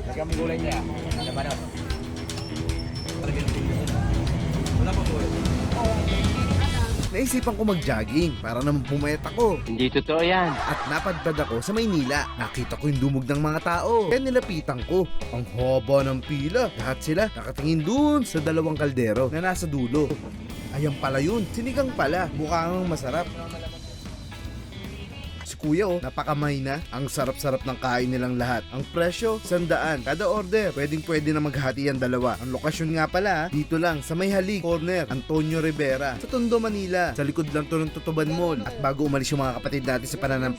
Lagyan mo gulay niya. Laban na. Wala pa gulay. Naisipan ko mag-jogging para naman pumayat ako. Hindi totoo yan. At napadpad ako sa Maynila. Nakita ko yung dumog ng mga tao. Kaya nilapitan ko. Ang haba ng pila. Lahat sila nakatingin dun sa dalawang kaldero na nasa dulo. Ayan pala yun. Sinigang pala. Mukhang masarap. Si kuya napakamay na. Ang sarap-sarap ng kain nilang lahat. Ang presyo, 100. Kada order, pwede na maghati ang dalawa. Ang lokasyon nga pala, dito lang sa May Halik Corner, Antonio Rivera, sa Tondo, Manila. Sa likod lang to ng Tutuban Mall. At bago umalis yung mga kapatid natin sa pananampalataya,